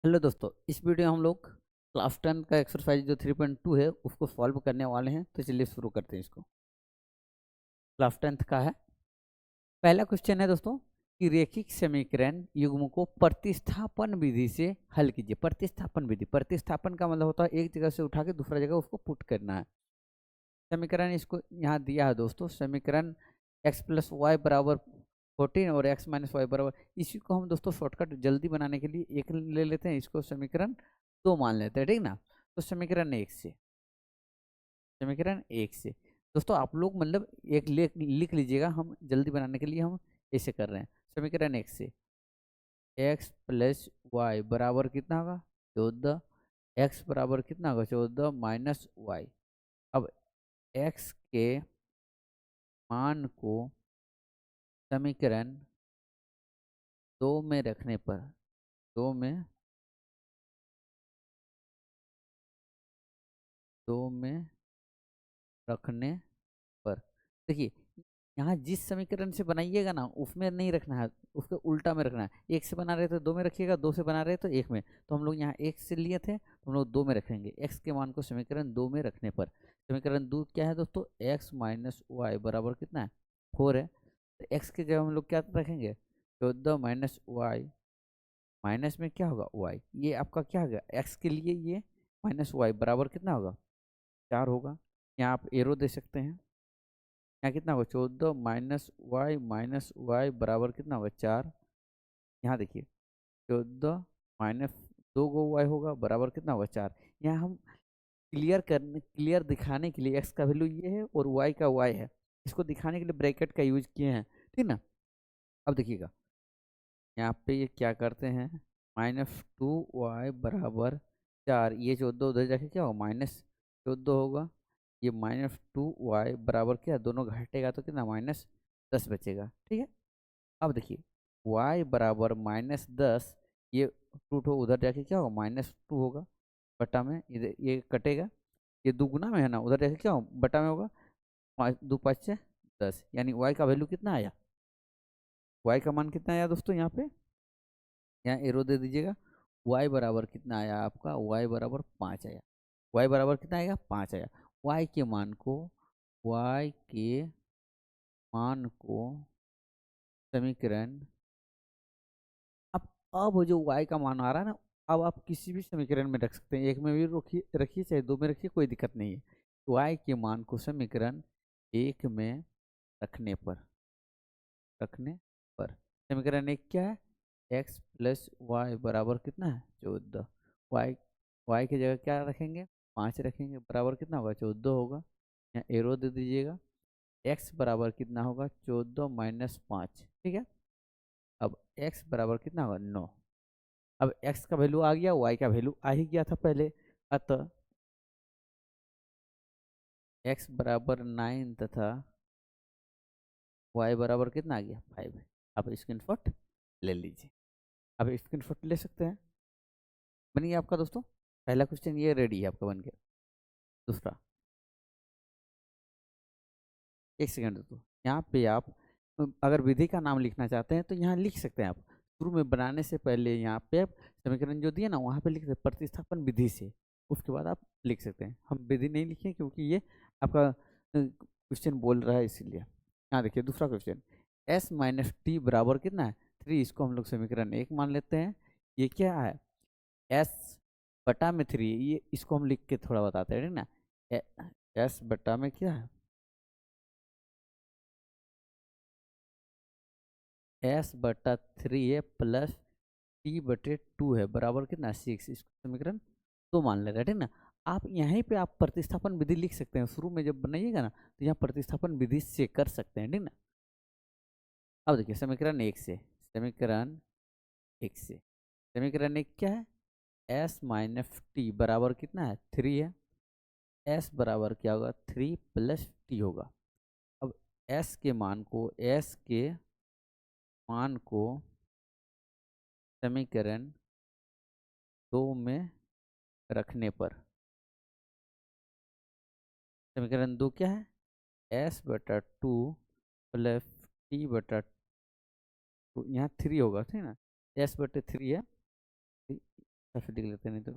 Hello दोस्तों, इस video में हम लोग क्लास 10 का एक्सरसाइज जो 3.2 है उसको सॉल्व करने वाले हैं। तो चलिए शुरू करते हैं इसको। क्लास 10 का है। पहला क्वेश्चन है दोस्तों कि रेखिक समीकरण युग्म को प्रतिस्थापन विधि से हल कीजिए। प्रतिस्थापन विधि, प्रतिस्थापन का मतलब होता है एक जगह से उठा के दूसरा जगह उसको पुट करना है। समीकरण इसको यहाँ दिया है दोस्तों, समीकरण x प्लस वाई बराबर 14 और x माइनस वाई बराबर, इसी को हम दोस्तों शॉर्टकट जल्दी बनाने के लिए एक ले लेते हैं, इसको समीकरण 2 मान लेते हैं, ठीक ना। तो समीकरण एक से दोस्तों आप लोग मतलब एक लिख लीजिएगा, हम जल्दी बनाने के लिए हम ऐसे कर रहे हैं। समीकरण एक से x प्लस वाई बराबर कितना होगा 14, x बराबर कितना होगा 14 माइनस वाई। अब x के मान को समीकरण दो में रखने पर, दो में दो में रखने पर देखिए, यहाँ जिस समीकरण से बनाइएगा ना उसमें नहीं रखना है, उसके उल्टा में रखना है। एक से बना रहे तो दो में रखिएगा, दो से बना रहे तो एक में। तो हम लोग यहाँ एक से लिए थे तो हम लोग दो में रखेंगे। एक्स के मान को समीकरण दो में रखने पर समीकरण दो क्या है दोस्तों, एक्स माइनस वाई बराबर कितना है 4 है। तो एक्स की जगह हम लोग क्या रखेंगे 14 माइनस वाई, माइनस में क्या होगा वाई, ये आपका क्या होगा एक्स के लिए ये माइनस वाई बराबर कितना होगा 4 होगा। यहाँ आप एरो दे सकते हैं। यहाँ कितना होगा 14 माइनस वाई बराबर कितना होगा 4। यहाँ देखिए 14 माइनस 2 वाई होगा बराबर कितना होगा 4। यहाँ हम क्लियर दिखाने के लिए एक्स का वैल्यू ये है और वाई का वाई है, इसको दिखाने के लिए ब्रैकेट का यूज किए हैं, ठीक ना। अब देखिएगा यहाँ पे ये क्या करते हैं, -2 y बराबर 4, ये 14 उधर जाके क्या होगा -14 होगा। ये -2 y बराबर क्या, दोनों घटेगा तो कितना -10 बचेगा, ठीक है। अब देखिए y बराबर -10, ये 2 ठो उधर जाके क्या होगा -2 होगा बटा में, इधर ये कटेगा, ये दुगुना में है ना, उधर जाके क्या होगा बटा में होगा। 5 2 5 10, यानी y का वैल्यू कितना आया, y का मान कितना आया दोस्तों, यहाँ पे यहाँ एरो दे दीजिएगा। y बराबर कितना आया आपका, y बराबर 5 आया। y बराबर कितना आएगा 5 आया। y के मान को y के मान को समीकरण, अब वो जो y का मान आ रहा है ना, अब आप किसी भी समीकरण में रख सकते हैं, एक में भी रखिए रखिए चाहे दो में रखिए, कोई दिक्कत नहीं है। y के मान को समीकरण एक में रखने पर रखने पर समीकरण एक क्या है, एक्स प्लस वाई बराबर कितना है 14। वाई वाई की जगह क्या रखेंगे 5 रखेंगे, बराबर कितना होगा 14 होगा। यहाँ एरो दे दीजिएगा। एक्स बराबर कितना होगा 14 माइनस 5, ठीक है। अब एक्स बराबर कितना होगा 9। अब एक्स का वैल्यू आ गया, वाई का वैल्यू आ ही गया था पहले, अतः एक्स बराबर 9 तथा वाई बराबर कितना आ गया 5। अब स्क्रीनशॉट ले लीजिए, अब स्क्रीनशॉट ले सकते हैं। बन गया आपका दोस्तों, पहला क्वेश्चन ये रेडी है आपका, बन गया। दूसरा, एक सेकंड दोस्तों, यहाँ पे आप अगर विधि का नाम लिखना चाहते हैं तो यहाँ लिख सकते हैं आप। शुरू में बनाने से पहले यहाँ पे आप समीकरण जो दिए ना वहाँ पे लिख सकते हैं प्रतिस्थापन विधि से, उसके बाद आप लिख सकते हैं। हम विधि नहीं लिखे क्योंकि ये आपका क्वेश्चन बोल रहा है इसीलिए। यहाँ देखिए दूसरा क्वेश्चन, s माइनस टी बराबर कितना है 3, इसको हम लोग समीकरण एक मान लेते हैं। ये क्या है s बटा में 3, ये इसको हम लिख के थोड़ा बताते हैं, ठीक ना। s बटा में क्या है, s बटा 3 है प्लस टी बटे 2 है बराबर कितना 6, इसको समीकरण तो मान ले रहे हैं, ठीक ना। आप यहीं पे आप प्रतिस्थापन विधि लिख सकते हैं, शुरू में जब बनाइएगा ना तो यहाँ प्रतिस्थापन विधि से कर सकते हैं, ठीक ना। अब देखिए समीकरण एक से, समीकरण एक से समीकरण एक क्या है, s माइनस टी बराबर कितना है 3 है। s बराबर क्या होगा 3 प्लस टी होगा। अब s के मान को समीकरण दो में रखने पर समीकरण दो क्या है, s बटा 2 प्लस टी बटा 2, यहाँ 3 होगा, ठीक ना। s बटे 3 है, फिर लिख लेते हैं, नहीं तो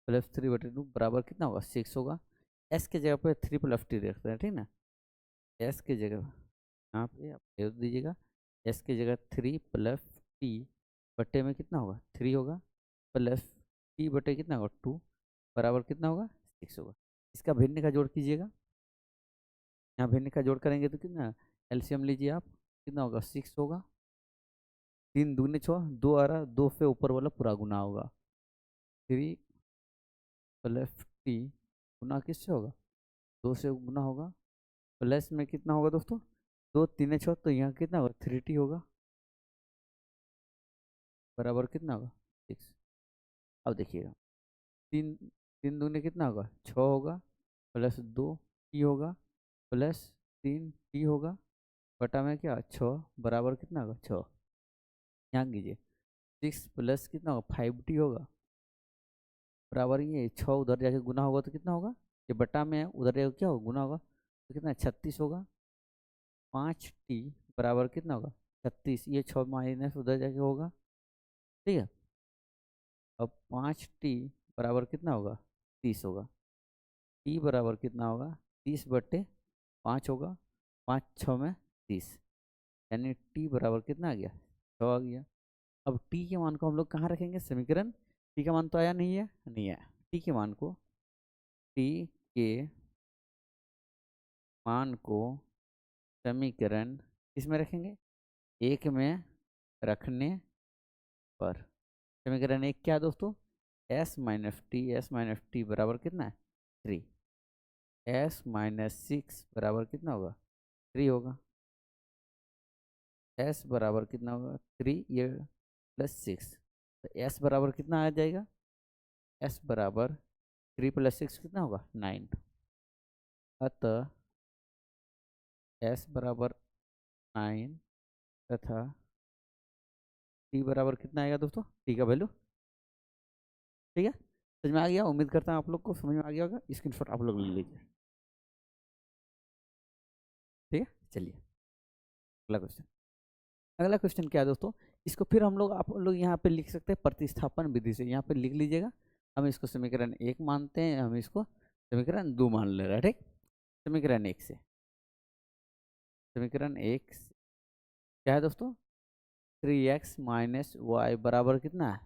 +3/2 बराबर कितना होगा 6 होगा। एस के जगह पे 3+t रखते हैं, ठीक ना। एस की जगह यहाँ पे आप दे दीजिएगा, एस की जगह 3+t बटे में कितना होगा 3 होगा, प्लस t बटे कितना होगा 2 बराबर कितना होगा 6 होगा। इसका भिन्न का जोड़ कीजिएगा, यहाँ भिन्न का जोड़ करेंगे तो कितना, एलसीएम लीजिए आप, कितना होगा 6 होगा, 3×2 = 6, 2 आ रहा, 2 से ऊपर वाला पूरा गुना होगा, 3+t गुना किससे होगा 2 से गुना होगा, प्लस में कितना होगा दोस्तों 2×3 = 6, तो यहाँ कितना होगा 3t होगा, बराबर कितना होगा 6। अब देखिएगा, 3×3 कितना होगा 6 होगा, +2t होगा, +3t होगा, बटा में क्या 6 बराबर कितना होगा 6। यहाँ कीजिए 6 प्लस कितना होगा 5t होगा, बराबर ये 6 उधर जाके गुना होगा तो कितना होगा, ये बटा में है उधर जाके क्या होगा गुना होगा, तो कितना 36 होगा। 5t बराबर कितना होगा 36, ये 6 माइनस उधर जाके होगा, ठीक है। अब 5t बराबर कितना होगा 30 होगा, t बराबर कितना होगा 30/5 होगा, 5×6 = 30, यानी t बराबर कितना आ गया 6 आ गया। अब t के मान को हम लोग कहाँ रखेंगे समीकरण, t का मान तो आया नहीं है, नहीं है, t के मान को, t के मान को समीकरण किसमें रखेंगे, 1 में रखने पर। समीकरण 1 क्या है दोस्तों, s-t बराबर कितना है 3, s-6 बराबर कितना होगा 3 होगा, s बराबर कितना होगा 3 ये +6, तो s बराबर कितना आ जाएगा, s बराबर 3+6 कितना होगा 9, अतः s बराबर 9 तथा t बराबर कितना आएगा दोस्तों, t का वैल्यू, ठीक है। समझ में आ गया, उम्मीद करता हूँ आप लोग को समझ में आ गया होगा, स्क्रीनशॉट आप लोग ले लीजिए, ठीक है। चलिए अगला क्वेश्चन, अगला क्वेश्चन क्या है दोस्तों, इसको फिर हम लोग आप लोग यहाँ पे लिख सकते हैं प्रतिस्थापन विधि से, यहाँ पे लिख लीजिएगा। हम इसको समीकरण 1 मानते हैं, हम इसको समीकरण 2 मान ले रहे हैं, ठीक। समीकरण 1 से, समीकरण 1 क्या है दोस्तों, 3x - y बराबर कितना है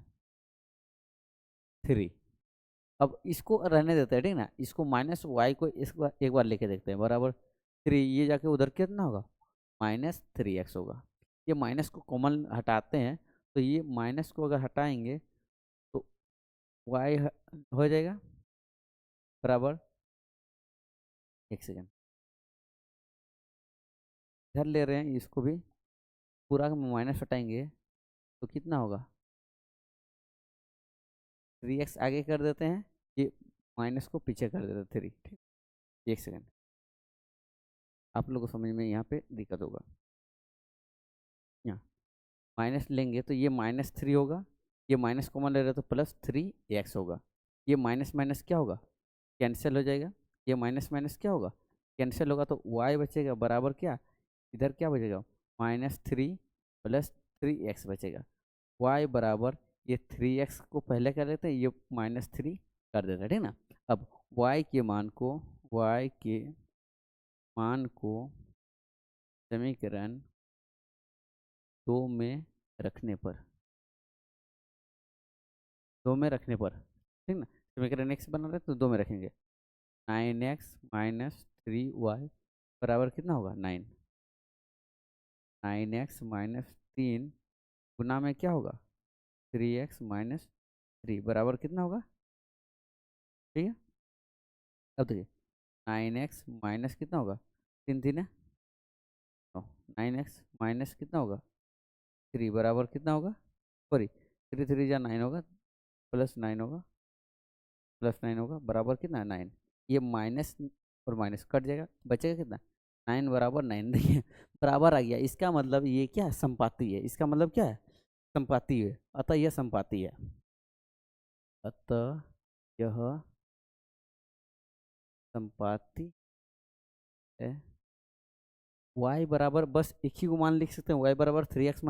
3। अब इसको रहने देते हैं, ठीक ना, इसको -y को इस बार एक बार लेके देखते हैं, बराबर 3, ये जाके उधर कितना होगा -3x होगा। ये माइनस को कॉमन हटाते हैं, तो ये माइनस को अगर हटाएंगे तो y हो जाएगा बराबर, एक सेकेंड इधर ले रहे हैं, इसको भी पूरा माइनस हटाएंगे तो कितना होगा 3x आगे कर देते हैं, ये माइनस को पीछे कर देते हैं 3, ठीक। एक सेकेंड, आप लोगों को समझ में यहाँ पे दिक्कत होगा, यहाँ माइनस लेंगे तो ये -3 होगा, ये माइनस कॉमन ले रहे तो +3x होगा, ये माइनस माइनस क्या होगा कैंसिल हो जाएगा, ये माइनस माइनस क्या होगा कैंसिल होगा, तो y बचेगा बराबर क्या, इधर क्या बचेगा -3 + 3x बचेगा, y बराबर ये 3x को पहले कर देते हैं, ये -3 कर देते हैं, ठीक ना। अब y के मान को, y के मान को समीकरण 2 में रखने पर, 2 में रखने पर, ठीक ना, समीकरण x बना रहे तो 2 में रखेंगे, 9x - 3y बराबर कितना होगा 9, 9x - 3 गुना में क्या होगा 3x - 3 बराबर कितना होगा, ठीक है। अब देखिए 9x माइनस कितना होगा 3 3 है, 9x माइनस कितना होगा 3 बराबर कितना होगा, सॉरी 3 3 या 9 होगा, +9 होगा, +9 होगा बराबर कितना है 9, ये माइनस और माइनस कट जाएगा, बचेगा कितना 9 बराबर 9 देखिए बराबर आ गया, इसका मतलब ये क्या है संपाती है, इसका मतलब क्या है संपाती है, अतः यह संपाती है, अतः यह संपाती है। y बराबर बस एक ही को मान लिख सकते हैं, y बराबर 3x -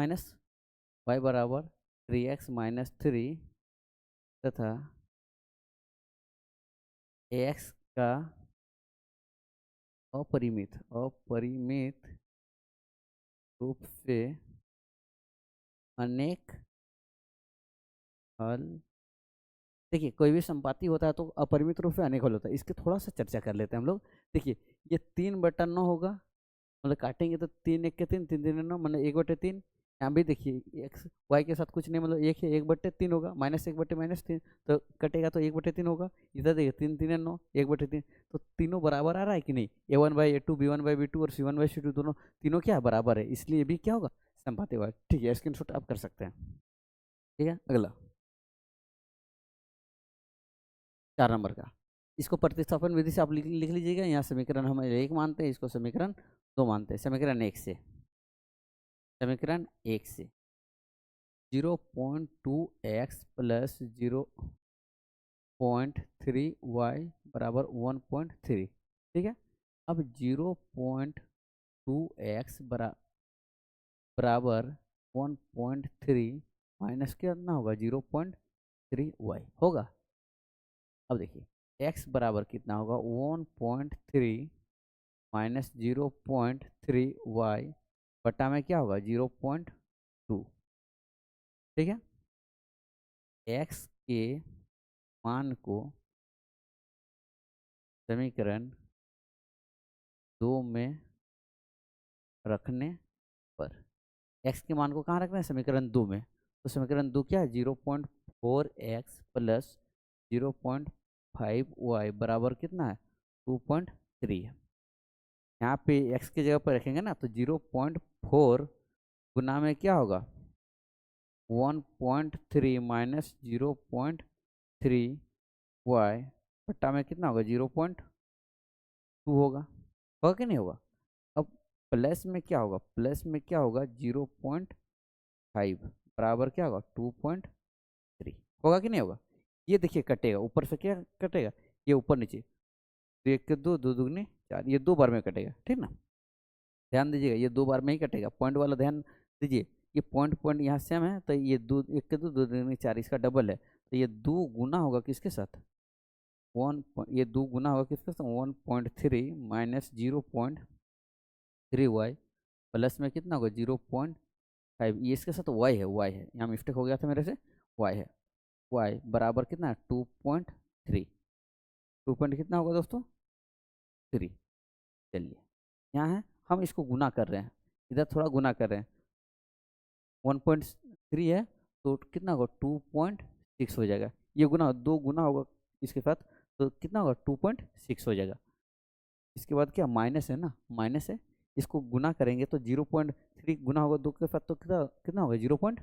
y बराबर 3x माइनस 3 तथा ax का अपरिमित रूप से अनेक हल। देखिए कोई भी संपाती होता है तो अपरिमित रूप से अनेक हल होता है, इसके थोड़ा सा चर्चा कर लेते हैं हम लोग। देखिए ये 3/9 होगा, मतलब काटेंगे तो 3 1 के 3 3 3 9 मतलब 1/3। यहाँ भी देखिए एक्स वाई के साथ कुछ नहीं, मतलब एक है 1/3 होगा, -1/-3 तो कटेगा तो 1/3 होगा। इधर देखिए 3 3 9 1/3, तो तीनों बराबर आ रहा है कि नहीं, A1/A2 B1/B2 और C1/C2 दोनों तीनों क्या बराबर है, इसलिए ये भी क्या होगा संपाती होगा। ठीक है, स्क्रीनशॉट आप कर सकते हैं। ठीक है, अगला 4 नंबर का, इसको प्रतिस्थापन विधि से आप लिख लीजिएगा। यहाँ समीकरण हम 1 मानते हैं, इसको समीकरण 2 मानते हैं। समीकरण 1 से 0.2x प्लस 0.3y बराबर 1.3। ठीक है, अब 0.2x बराबर 1.3 माइनस कितना होगा 0.3y होगा। अब देखिए x बराबर कितना होगा 1.3 माइनस 0.3y बटा में क्या होगा 0.2। ठीक है, x के मान को समीकरण 2 में रखने पर, x के मान को कहाँ रखना है समीकरण 2 में, तो समीकरण 2 क्या है 0.4x प्लस 0.5y बराबर कितना है 2.3 है। यहाँ पे x की जगह पर रखेंगे ना तो 0.4 गुना में क्या होगा 1.3 माइनस 0.3y बट्टा में कितना होगा 0.2 होगा कि नहीं होगा। अब प्लस में क्या होगा 0.5 बराबर क्या होगा 2.3 होगा कि नहीं होगा। ये देखिए कटेगा, ऊपर से क्या कटेगा, ये ऊपर नीचे, तो 1 के 2 2 दूनी 4, ये 2 बार में कटेगा। ठीक ना, ध्यान दीजिएगा ये 2 बार में ही कटेगा, पॉइंट वाला ध्यान दीजिए। ये पॉइंट पॉइंट यहाँ सेम है, तो ये 1 के 2 2 दूनी 4 इसका डबल है, तो ये 2 गुना होगा किसके साथ ये 2 गुना होगा किसके साथ 1.3 माइनस 0.3y प्लस में कितना होगा 0.5, ये इसके साथ y है, यहाँ मिस्टेक हो गया था मेरे से, y है, y बराबर कितना है 2.3, 2 पॉइंट कितना होगा दोस्तों 3। चलिए यहाँ है, हम इसको गुना कर रहे हैं, इधर थोड़ा गुना कर रहे हैं, 1.3 है तो कितना होगा 2.6 हो जाएगा, ये गुना 2 गुना होगा इसके साथ तो कितना होगा 2.6 हो जाएगा। इसके बाद क्या माइनस है ना, माइनस है, इसको गुना करेंगे तो 0.3 गुना होगा 2 के साथ तो कितना कितना होगा 0 पॉइंट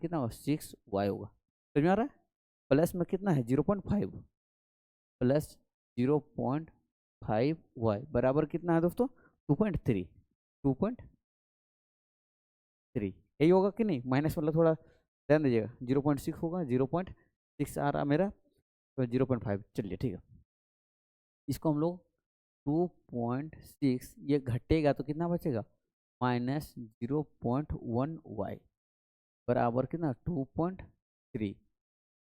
कितना होगा 6y होगा। समझ में आ रहा है, प्लस में कितना है 0.5 प्लस 0.5y बराबर कितना है दोस्तों 2.3 यही होगा कि नहीं, माइनस वाला थोड़ा ध्यान दीजिएगा, 0.6 होगा, 0.6 आ रहा मेरा तो 0.5। चलिए ठीक है, इसको हम लोग 2.6 ये घटेगा तो कितना बचेगा -0.1y बराबर कितना 2.3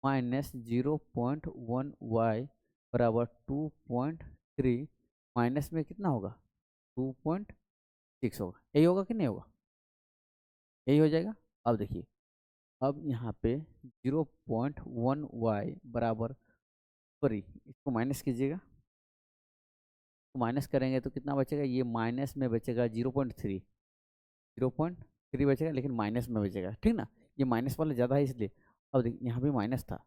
माइनस 0.1y बराबर 2.3 माइनस में कितना होगा 2.6 होगा, यही होगा कि नहीं होगा, यही हो जाएगा। अब देखिए अब यहाँ पे 0.1y बराबर, सॉरी इसको माइनस कीजिएगा, तो माइनस करेंगे तो कितना बचेगा, ये माइनस में बचेगा 0.3 बचेगा, लेकिन माइनस में बचेगा। ठीक ना, ये माइनस वाला ज़्यादा है इसलिए। अब देखिए यहाँ भी माइनस था,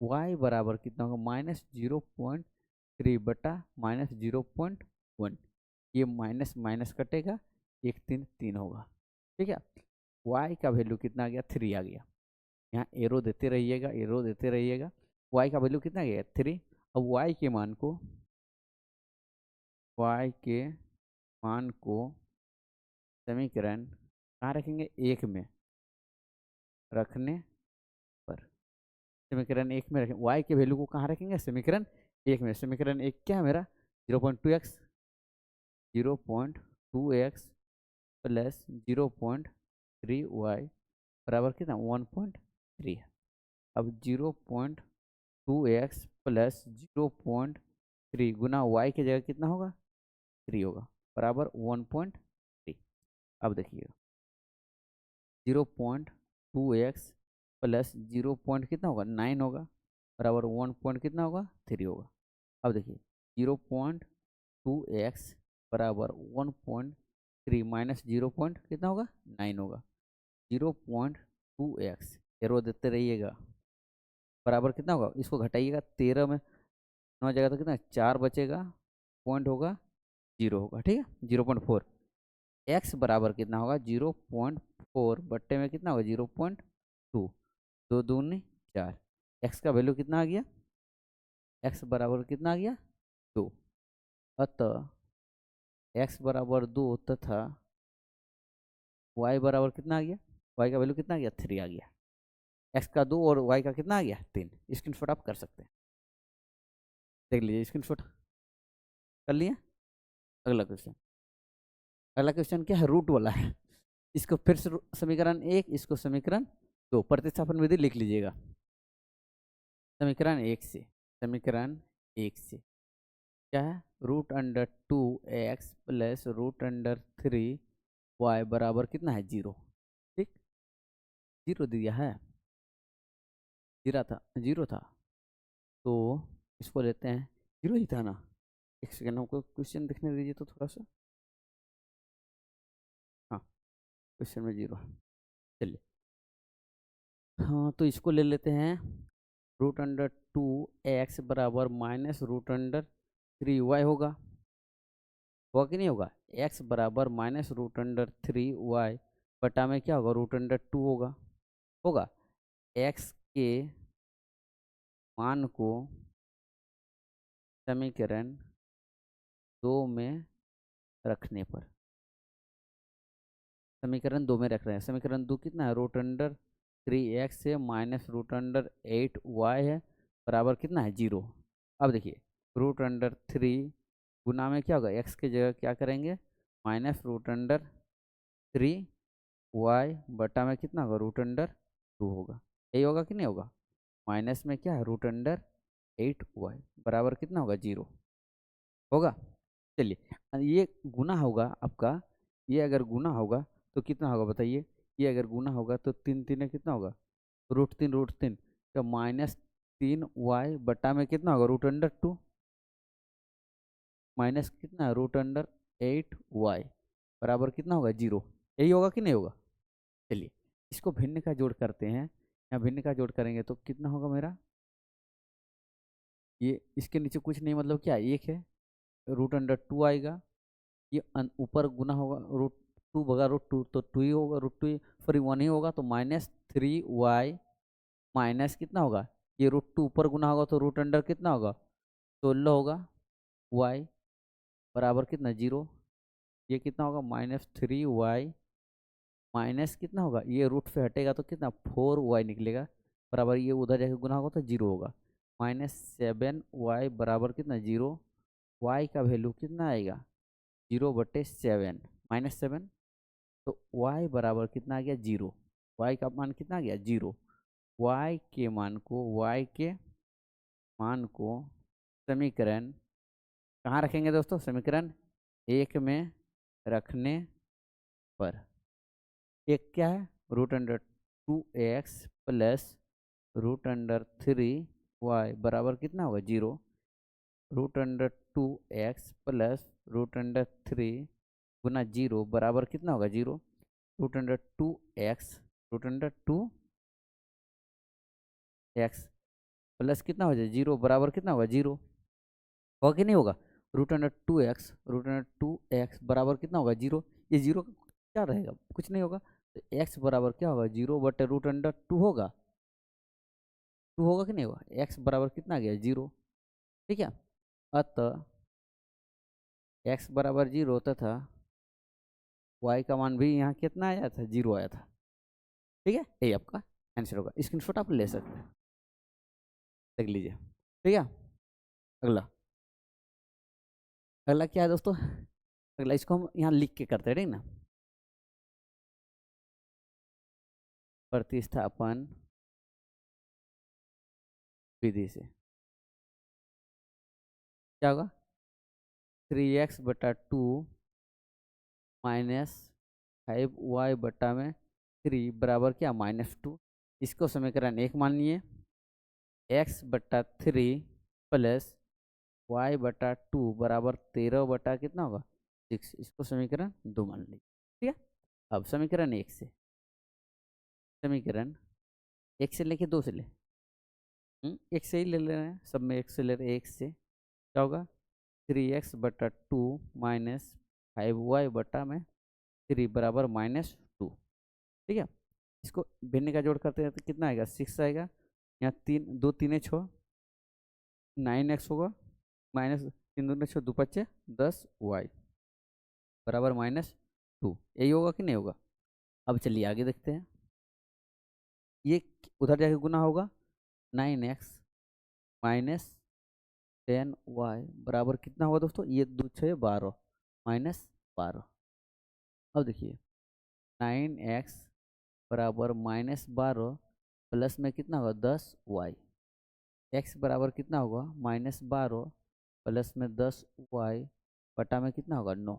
y बराबर कितना होगा -0.3 बटा -0.1, ये माइनस माइनस कटेगा, 1 3 3 होगा। ठीक है, y का वैल्यू कितना आ गया 3 आ गया, यहाँ एरो देते रहिएगा, एरो देते रहिएगा, y का वैल्यू कितना गया 3। अब y के मान को समीकरण कहाँ रखेंगे 1 में रखने पर, समीकरण 1 में रखें, y के वैल्यू को कहाँ रखेंगे समीकरण 1 में, समीकरण 1 क्या है मेरा 0.2x प्लस 0.3 3y बराबर कितना 1.3 है। अब 0.2x प्लस 0.3 गुना y की जगह कितना होगा 3 होगा बराबर 1.3। अब देखिए 0.2x प्लस 0 पॉइंट कितना होगा 9 होगा बराबर 1 पॉइंट कितना होगा 3 होगा। अब देखिए 0.2x बराबर 1.3 माइनस 0 पॉइंट कितना होगा 9 होगा। 0.2x एरो देते रहिएगा बराबर कितना होगा, इसको घटाइएगा 13 में 9 जगह तो कितना 4 बचेगा, पॉइंट होगा 0 होगा, ठीक है 0.4। एक्स बराबर कितना होगा 0.4 बट्टे में कितना होगा 0.2, 2 दूनी 4। एक्स का वैल्यू कितना आ गया, एक्स बराबर कितना आ गया 2। अतः एक्स बराबर 2 तथा वाई बराबर कितना आ गया, वाई का वैल्यू कितना आ गया 3 आ गया। एक्स का 2 और वाई का कितना आ गया 3। स्क्रीनशॉट आप कर सकते हैं, देख लीजिए स्क्रीनशॉट कर लिया। अगला क्वेश्चन, अगला क्वेश्चन क्या है रूट वाला है। इसको फिर से समीकरण 1, इसको समीकरण 2 प्रतिस्थापन विधि लिख लीजिएगा। समीकरण 1 से, समीकरण 1 से क्या है √2x प्लस √3y बराबर कितना है 0। ठीक 0 दिया है, जीरो था तो इसको लेते हैं 0 ही था ना। एक सेकेंड हमको क्वेश्चन दिखने दीजिए तो थोड़ा सा, हाँ क्वेश्चन में 0 चलिए। हाँ तो इसको ले लेते हैं √2x बराबर माइनस √3y होगा कि नहीं होगा। x बराबर माइनस √3y बटा में क्या होगा √2 होगा। x के मान को समीकरण 2 में रखने पर, समीकरण 2 में रख रहे हैं, समीकरण 2 कितना है √3x से माइनस √8y है बराबर कितना है 0। अब देखिए √3 गुना में क्या होगा, x की जगह क्या करेंगे माइनस √3y बटा में कितना होगा √2 होगा, यही होगा कि नहीं होगा। माइनस में क्या है √8y बराबर कितना होगा 0 होगा। चलिए ये गुना होगा आपका, ये अगर गुना होगा तो कितना होगा बताइए, ये अगर गुना होगा तो 3 3 कितना होगा √3 तो -3y बटा में कितना होगा √2 माइनस कितना √8y बराबर कितना होगा 0, यही होगा कि नहीं होगा। चलिए इसको भिन्न का जोड़ करते हैं, यहाँ भिन्न का जोड़ करेंगे तो कितना होगा मेरा, ये इसके नीचे कुछ नहीं मतलब क्या एक है √2 आएगा, ये ऊपर गुना होगा √2 भगा √2 तो 2 ही होगा, √2 फिर 1 ही होगा तो -3y माइनस कितना होगा, ये √2 ऊपर गुना होगा तो रूट अंडर कितना होगा 16 होगा y बराबर कितना 0। ये कितना होगा -3y माइनस कितना होगा, ये रूट से हटेगा तो कितना 4y निकलेगा बराबर, ये उधर जाके गुना होगा तो 0 होगा। -7y बराबर कितना 0, y का वैल्यू कितना आएगा 0/7 -7 तो y बराबर कितना आ गया 0, y का मान कितना आ गया 0। y के मान को समीकरण कहाँ रखेंगे दोस्तों, समीकरण 1 में रखने पर एक क्या है √2x प्लस √3y बराबर कितना होगा 0। √2x प्लस √3 गुना 0 बराबर कितना होगा 0। √2x प्लस कितना हो जाए 0 बराबर कितना होगा 0 होगा कि नहीं होगा। √2x बराबर कितना होगा 0, ये 0 क्या रहेगा कुछ नहीं होगा तो x बराबर क्या होगा 0/√2 होगा, 2 होगा कि नहीं होगा। x बराबर कितना आ गया 0, ठीक है। अतः x बराबर 0 तथा y का मान भी यहाँ कितना आया था 0 आया था, ठीक है यही आपका आंसर होगा। स्क्रीनशॉट आप ले सकते हैं, देख लीजिए, ठीक है। अगला, अगला क्या है दोस्तों, अगला इसको हम यहाँ लिख के करते हैं ठीक ना। प्रतिस्थापन विधि से क्या होगा? 3x/2 माइनस 5y/3 बराबर क्या? -2। इसको समीकरण 1 मान लिए। x/3 प्लस y/2 बराबर 13 बटा कितना होगा? 6। इसको समीकरण 2 मान लीजिए। ठीक है। अब समीकरण 1 से, समीकरण 1 से लेके 2 से ले, 1 से ही ले रहे हैं, सब में 1 से ले रहे हैं। 1 से क्या होगा? 3x/2 माइनस 5y/3 बराबर -2। ठीक है। इसको भिन्न का जोड़ करते हैं तो कितना आएगा? 6 आएगा। यहाँ 3 2 3 6 9x होगा, माइनस 3 दूनी 6 2 5 10y बराबर -2। यही होगा कि नहीं होगा? अब चलिए आगे देखते हैं। ये उधर जाके गुना होगा। 9x माइनस 10y बराबर कितना होगा दोस्तों? ये 2 6 12 -12। अब देखिए 9x बराबर -12 प्लस में कितना होगा? 10y। x बराबर कितना होगा? -12 प्लस में 10y बटा में कितना होगा? 9।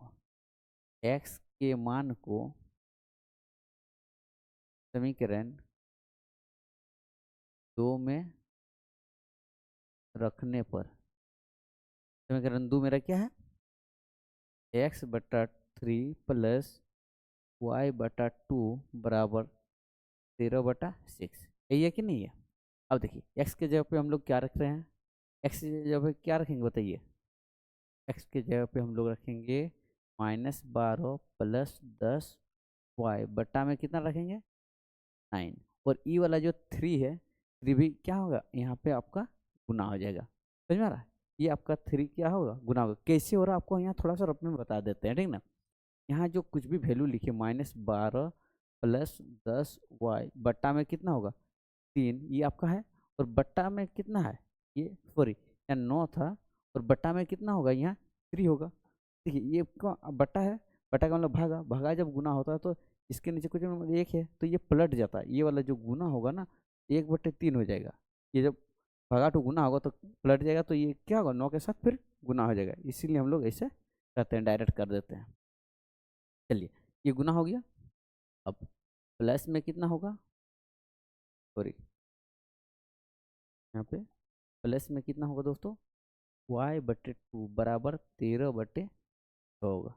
x के मान को समीकरण 2 में रखने पर, समीकरण 2 मेरा क्या है? x/3 प्लस y/2 बराबर 13/6। यही है कि नहीं है? अब देखिए x के जगह पे हम लोग क्या रख रहे हैं? x की जगह पे क्या रखेंगे बताइए? x के जगह पे हम लोग रखेंगे -12 प्लस 10y बट्टा में कितना रखेंगे? 9। और ई वाला जो 3 है, 3 भी क्या होगा? यहाँ पे आपका गुना हो जाएगा। समझ में आ रहा है? ये आपका 3 क्या होगा? गुना होगा। कैसे हो रहा है आपको यहाँ थोड़ा सा रफ में बता देते हैं, ठीक ना। यहाँ जो कुछ भी वैल्यू लिखे -12 प्लस 10y बट्टा में कितना होगा? 3, ये आपका है। और बट्टा में कितना है? ये सॉरी, यहाँ 9 था और बट्टा में कितना होगा? यहाँ 3 होगा। देखिए ये बट्टा है, बट्टा का मतलब भागा, भागा जब गुना होता है तो इसके नीचे कुछ एक है तो ये पलट जाता है। ये वाला जो गुना होगा ना, 1/3 हो जाएगा। ये जब भागा टू गुना होगा तो पलट जाएगा, तो ये क्या होगा? 9 के साथ फिर गुना हो जाएगा। इसीलिए हम लोग ऐसे करते हैं, डायरेक्ट कर देते हैं। चलिए ये गुना हो गया। अब प्लस में कितना होगा? सॉरी, यहाँ पे प्लस में कितना होगा दोस्तों? y/2 बराबर 13/6 होगा।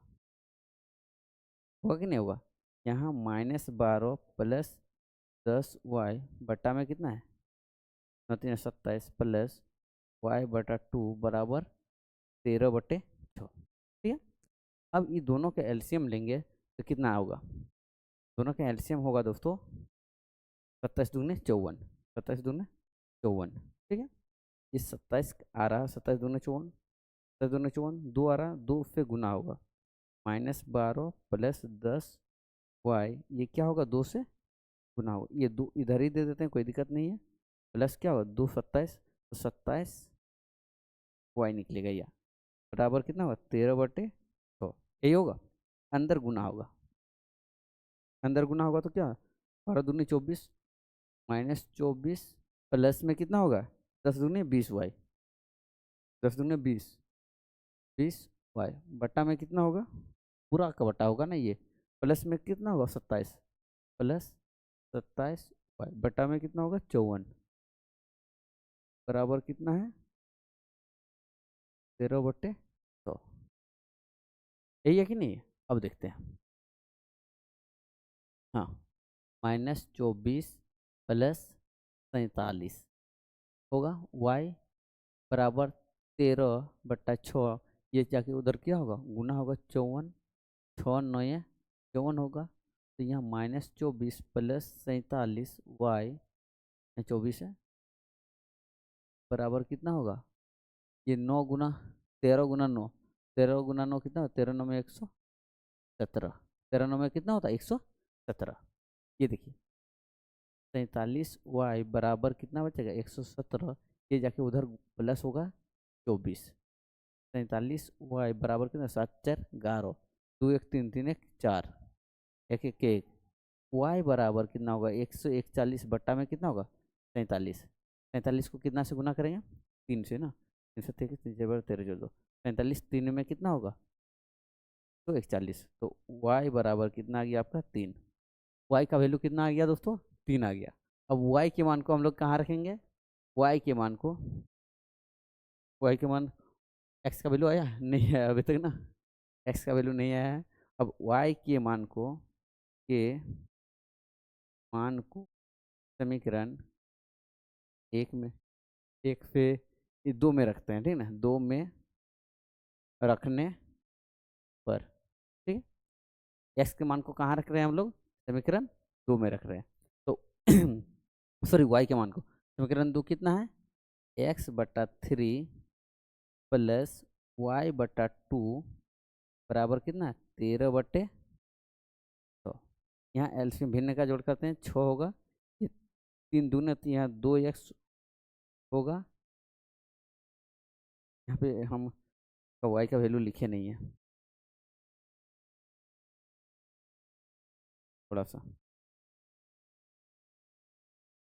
होगा कि नहीं होगा? यहाँ -12 प्लस 10y बट्टा में कितना है? 27 प्लस y/2 बराबर 13/6। ठीक है। अब ये दोनों के एलसीएम लेंगे तो कितना होगा? दोनों का एलसीएम होगा दोस्तों 27 दूनी 54, 27 दूनी 54। ठीक है। ये 27 आ रहा है, 27 दूनी 54, 27 दूनी 54, 2 आ रहा, 2 से गुना होगा। -12 प्लस 10y, ये क्या होगा? 2 से गुना होगा। ये 2 इधर ही दे देते हैं, कोई दिक्कत नहीं है। प्लस क्या होगा? 2 27, तो 27y निकलेगा। या बराबर कितना होगा? 13/6। यही होगा। अंदर गुना होगा, अंदर गुना होगा तो क्या? 12 दूनी 24 -24 प्लस में कितना होगा? 10 दूनी 20y, 10 दूनी 20y बट्टा में कितना होगा? पूरा का बट्टा होगा ना ये। प्लस में कितना होगा? 27 प्लस 27y बट्टा में कितना होगा? 54 बराबर कितना है? 13/100। यही है कि नहीं है? अब देखते हैं। हाँ, -24 प्लस 47 होगा y बराबर 13/6। ये जाके उधर क्या होगा? गुना होगा। 54, 6 9 54 होगा। तो यहाँ -24 प्लस 47y 24 है बराबर कितना होगा? ये 9 गुना 13 गुना 9, 13 गुना 9 कितना? 13 9 में 117, 13 9 में कितना होता है? 117। ये देखिए 47y बराबर कितना बचेगा? 117। ये जाके उधर प्लस होगा 24। 47y बराबर कितना? 7 4 11, 2 1 3 3 1 4, 1 1 1 y बराबर कितना होगा 141 बट्टा में कितना होगा 47। 47 को कितना से गुना करेंगे 3 से ना, 323 13 जो 47 3 में कितना होगा तो 41। तो y बराबर कितना आ गया आपका 3। y का वैल्यू कितना आ गया दोस्तों 3 आ गया। अब y के मान को हम लोग कहाँ रखेंगे, y के मान को, y के मान x का वैल्यू आया नहीं है अभी तक ना, x का वैल्यू नहीं आया है। अब y के मान को समीकरण एक में, एक से ये दो में रखते हैं, ठीक ना, दो में रखने पर, ठीक है, x के मान को कहाँ रख रहे हैं हम लोग समीकरण दो में रख रहे हैं। तो सॉरी y के मान को समीकरण दो कितना है x/3 प्लस y/2 बराबर कितना है 13/। तो यहाँ एलसीएम भिन्न का जोड़ करते हैं 6 होगा, ये 3 दूने तो यहाँ 2x होगा। यहाँ पे हम y का वैल्यू लिखे नहीं है, थोड़ा सा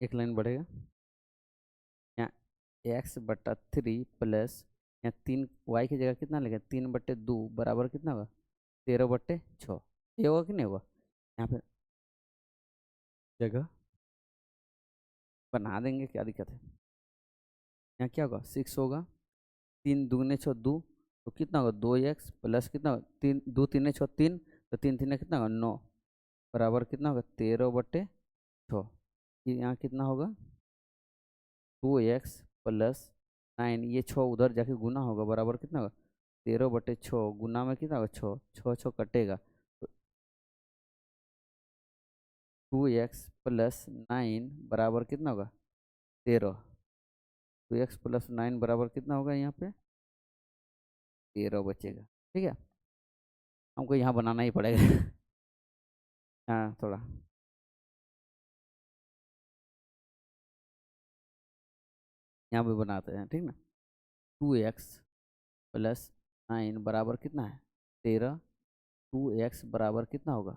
एक लाइन बढ़ेगा। यहाँ x/3 प्लस यहाँ 3 y की जगह कितना लेगा 3/2 बराबर कितना होगा 13/6। ये होगा कि नहीं होगा, यहाँ पे जगह बना देंगे, क्या दिक्कत है। यहाँ क्या होगा 6 होगा, 3 दूने 6 2, तो कितना होगा 2x प्लस कितना होगा 3 2 3 6 3, तो 3 3 कितना होगा 9 बराबर कितना होगा 13/6। ये यहाँ कितना होगा 2x प्लस 9, ये 6 उधर जाके गुना होगा बराबर कितना होगा 13/6 गुना में कितना होगा 6 6 6 कटेगा, तो 2x प्लस 9 बराबर कितना होगा 13। 2x प्लस 9 बराबर कितना होगा यहाँ पे 13 बचेगा, ठीक है। हमको यहाँ बनाना ही पड़ेगा हाँ थोड़ा यहाँ पे बनाते हैं, ठीक ना। 2x प्लस 9 बराबर कितना है 13, 2x बराबर कितना होगा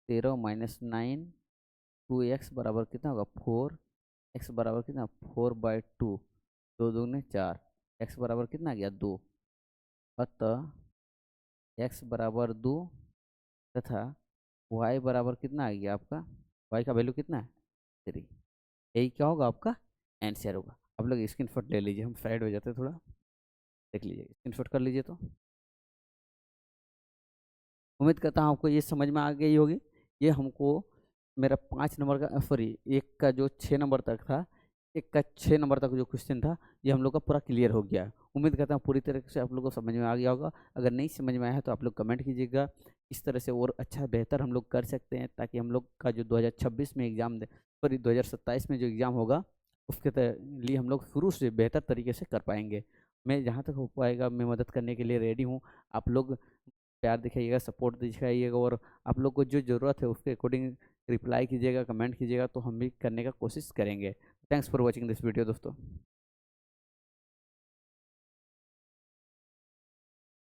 13 माइनस 9, 2x बराबर कितना होगा 4, x बराबर कितना 4/2, 2 दूने 4, x बराबर कितना आ गया 2। अतः x बराबर 2 तथा y बराबर कितना आ गया आपका, y का वैल्यू कितना है 3। यही क्या होगा आपका आंसर होगा। आप लोग स्क्रीनशॉट ले लीजिए, हम साइड हो जाते हैं थोड़ा, देख लीजिए स्क्रीनशॉट कर लीजिए। तो उम्मीद करता हूँ आपको ये समझ में आ गई होगी। ये हमको मेरा 5 नंबर का सॉरी एक का जो 6 नंबर तक था, एक का 6 नंबर तक जो क्वेश्चन था, ये हम लोग का पूरा क्लियर हो गया है। उम्मीद करता हूँ पूरी तरह से आप लोग को समझ में आ गया होगा। अगर नहीं समझ में आया है तो आप लोग कमेंट कीजिएगा, इस तरह से और अच्छा बेहतर हम लोग कर सकते हैं, ताकि हम लोग का जो 2026 में एग्ज़ाम सॉरी 2027 में जो एग्ज़ाम होगा उसके लिए हम लोग शुरू से बेहतर तरीके से कर पाएंगे। मैं जहाँ तक हो पाएगा मैं मदद करने के लिए रेडी हूँ। आप लोग प्यार दिखाइएगा, सपोर्ट दिखाइएगा, और आप लोग को जो ज़रूरत है उसके अकॉर्डिंग रिप्लाई कीजिएगा, कमेंट कीजिएगा, तो हम भी करने का कोशिश करेंगे। Thanks for watching this video दोस्तों।